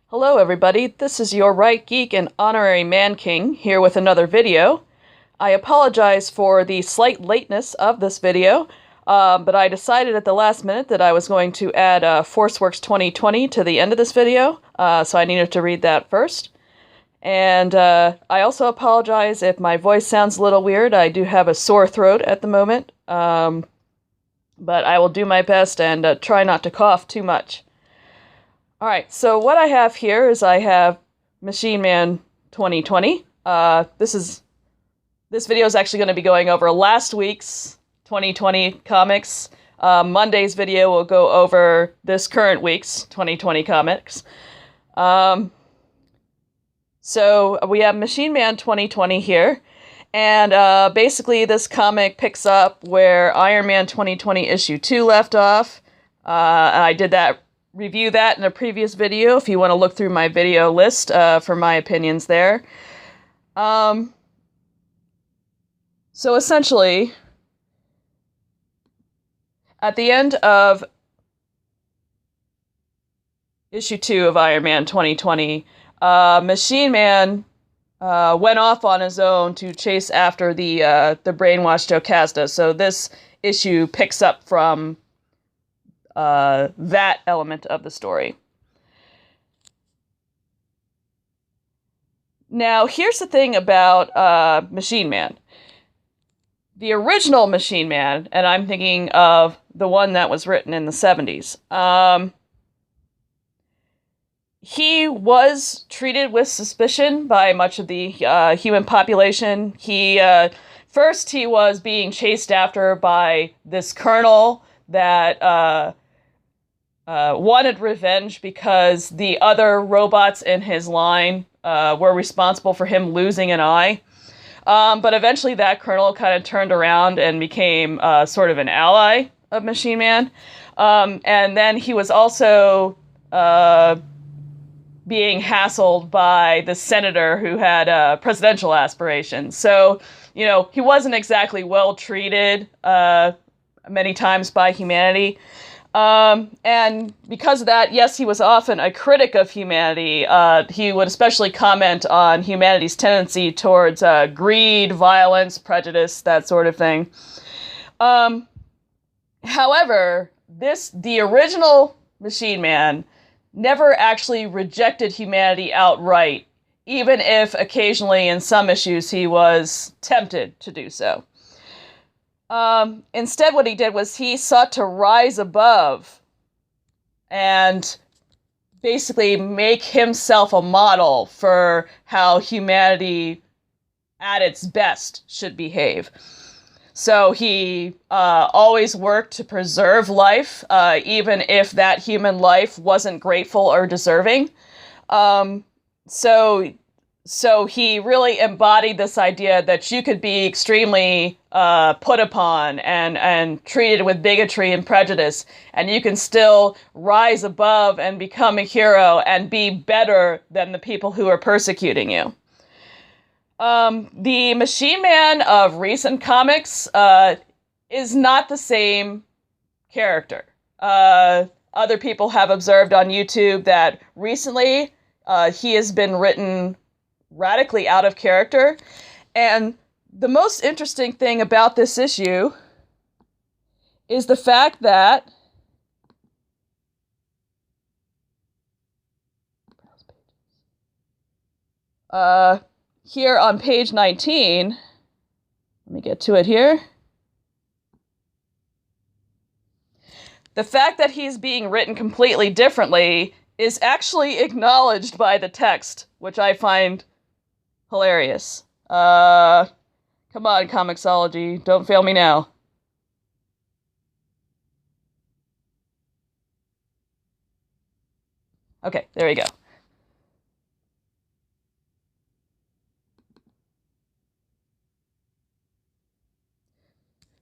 Hello everybody, this is your Right Geek and Honorary Man King here with another video. I apologize for the slight lateness of this video, but I decided at the last minute that I was going to add ForceWorks 2020 to the end of this video, so I needed to read that first. And I also apologize if my voice sounds a little weird. I do have a sore throat at the moment, but I will do my best and try not to cough too much. Alright, so what I have here is I have Machine Man 2020. This video is actually going to be going over last week's 2020 comics. Monday's video will go over this current week's 2020 comics. So we have Machine Man 2020 here, and basically this comic picks up where Iron Man 2020 issue 2 left off. I did review that in a previous video if you want to look through my video list for my opinions there. So essentially, at the end of issue 2 of Iron Man 2020, Machine Man went off on his own to chase after the brainwashed Jocasta. So this issue picks up from that element of the story. Now, here's the thing about Machine Man. The original Machine Man, and I'm thinking of the one that was written in the 70s, he was treated with suspicion by much of the human population. First, he was being chased after by this colonel that wanted revenge because the other robots in his line were responsible for him losing an eye. But eventually that colonel kind of turned around and became sort of an ally of Machine Man. And then he was also being hassled by the senator who had presidential aspirations. So, you know, he wasn't exactly well treated many times by humanity. And because of that, yes, he was often a critic of humanity. He would especially comment on humanity's tendency towards greed, violence, prejudice, that sort of thing. However, the original Machine Man never actually rejected humanity outright, even if occasionally in some issues he was tempted to do so. Instead, what he did was he sought to rise above and basically make himself a model for how humanity at its best should behave. So he always worked to preserve life, even if that human life wasn't grateful or deserving. So he really embodied this idea that you could be extremely put upon and treated with bigotry and prejudice, and you can still rise above and become a hero and be better than the people who are persecuting you. The Machine Man of recent comics is not the same character. Other people have observed on YouTube that recently he has been written radically out of character, and the most interesting thing about this issue is the fact that here on page 19, let me get to it here. The fact that he's being written completely differently is actually acknowledged by the text, which I find hilarious. Come on, Comixology, don't fail me now. Okay, there we go.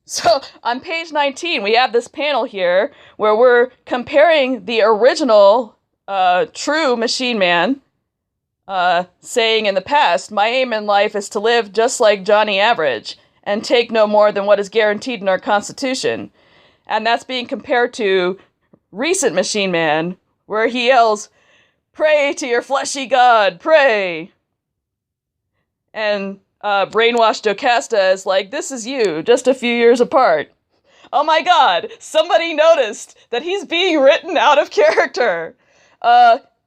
So, on page 19, we have this panel here where we're comparing the original true Machine Man saying in the past, "My aim in life is to live just like Johnny Average and take no more than what is guaranteed in our Constitution." And that's being compared to recent Machine Man, where he yells, Pray to your fleshy god, pray! And brainwashed Jocasta is like, this is you, just a few years apart. Oh my god, somebody noticed that he's being written out of character.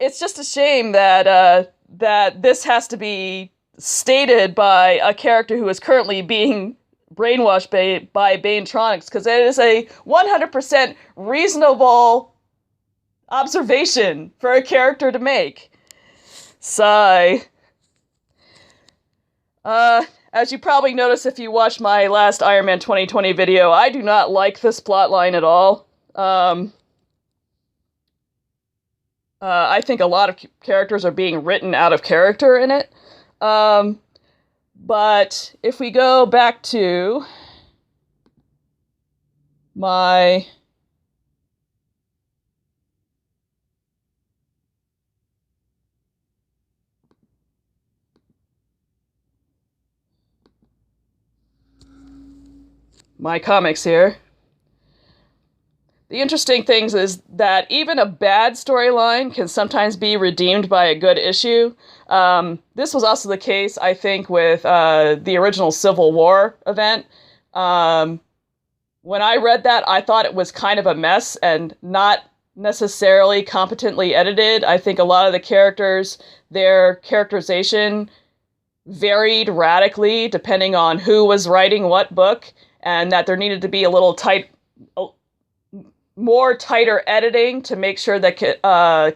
It's just a shame that that this has to be stated by a character who is currently being brainwashed by Banetronics, because it is a 100% reasonable observation for a character to make. Sigh. As you probably noticed if you watched my last Iron Man 2020 video, I do not like this plotline at all. I think a lot of characters are being written out of character in it. But if we go back to my comics here, the interesting thing is that even a bad storyline can sometimes be redeemed by a good issue. This was also the case, I think, with the original Civil War event. When I read that, I thought it was kind of a mess and not necessarily competently edited. I think a lot of the characters, their characterization varied radically depending on who was writing what book, and that there needed to be a little more tighter editing to make sure that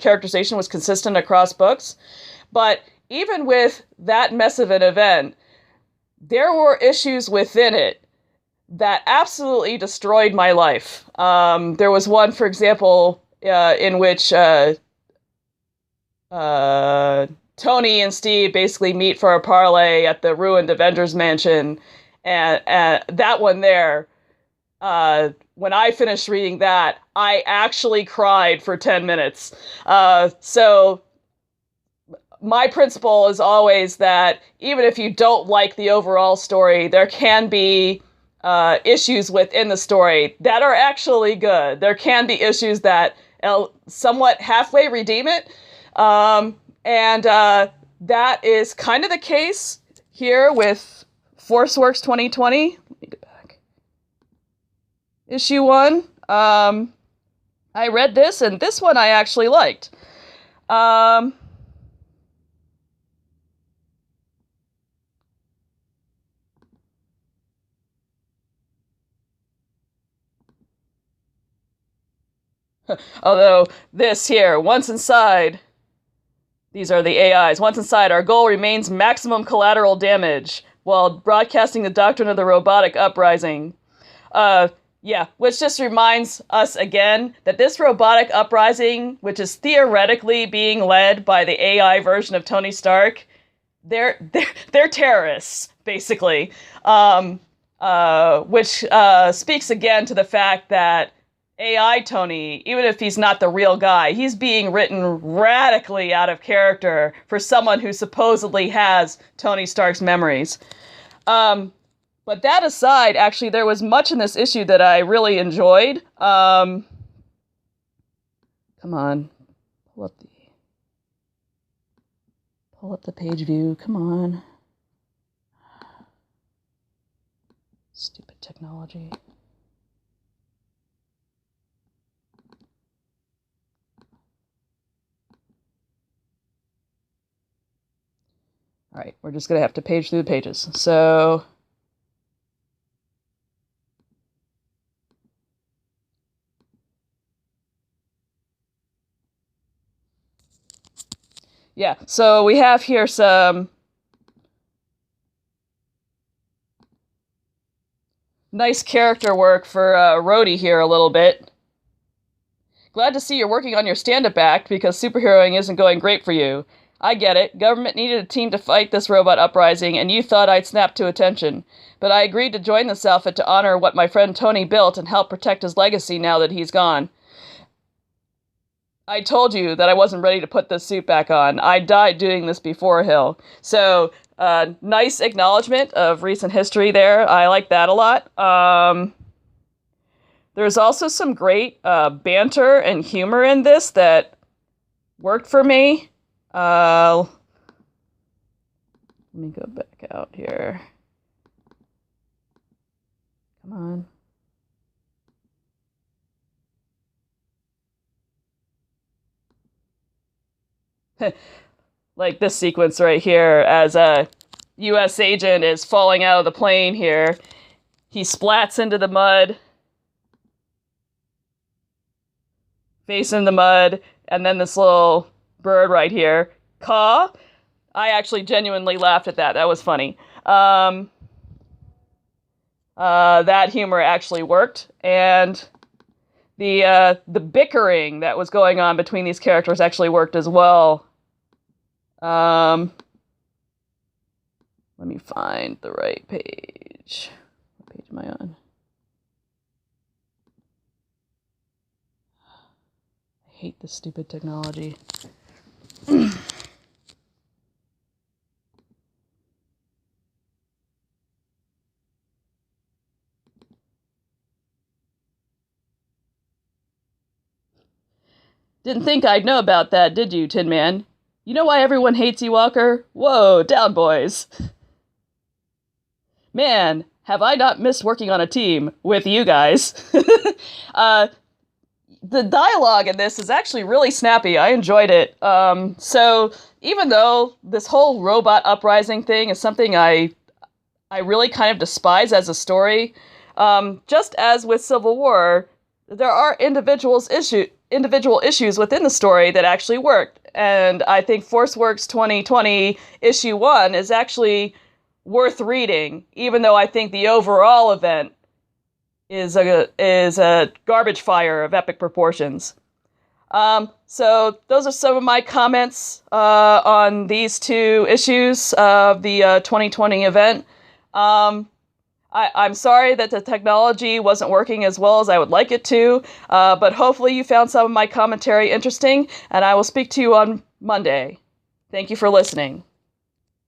characterization was consistent across books. But even with that mess of an event, there were issues within it that absolutely destroyed my life. There was one, for example, in which Tony and Steve basically meet for a parlay at the ruined Avengers Mansion, and that one there, when I finished reading that, I actually cried for 10 minutes. So my principle is always that even if you don't like the overall story, there can be issues within the story that are actually good. There can be issues that somewhat halfway redeem it. And that is kind of the case here with ForceWorks 2020. Let me get back. Issue 1. I read this, and this one I actually liked. Although this here, once inside, these are the AIs. Once inside, our goal remains maximum collateral damage while broadcasting the doctrine of the robotic uprising. Yeah, which just reminds us again that this robotic uprising, which is theoretically being led by the AI version of Tony Stark, they're terrorists, basically. Which speaks again to the fact that AI Tony, even if he's not the real guy, he's being written radically out of character for someone who supposedly has Tony Stark's memories. But that aside, actually, there was much in this issue that I really enjoyed. Come on. Pull up the page view. Come on. Stupid technology. All right, we're just going to have to page through the pages. So yeah, so we have here some nice character work for Rhodey here a little bit. Glad to see you're working on your stand-up act because superheroing isn't going great for you. I get it. Government needed a team to fight this robot uprising, and you thought I'd snap to attention. But I agreed to join this outfit to honor what my friend Tony built and help protect his legacy now that he's gone. I told you that I wasn't ready to put this suit back on. I died doing this before Hill. So, nice acknowledgement of recent history there. I like that a lot. There's also some great banter and humor in this that worked for me. Let me go back out here. Come on. Like this sequence right here, as a U.S. agent is falling out of the plane here. He splats into the mud, face in the mud, and then this little bird right here, caw. I actually genuinely laughed at that. That was funny. That humor actually worked, and the bickering that was going on between these characters actually worked as well. Let me find the right page. What page am I on? I hate this stupid technology. Didn't think I'd know about that, did you, Tin Man? You know why everyone hates you, Walker? Whoa, down, boys. Man, have I not missed working on a team with you guys. The dialogue in this is actually really snappy. I enjoyed it. So even though this whole robot uprising thing is something I really kind of despise as a story, just as with Civil War, there are individual issues within the story that actually worked. And I think ForceWorks 2020 issue 1 is actually worth reading, even though I think the overall event is a garbage fire of epic proportions. So those are some of my comments on these two issues of the 2020 event. I'm sorry that the technology wasn't working as well as I would like it to, but hopefully you found some of my commentary interesting, and I will speak to you on Monday. Thank you for listening.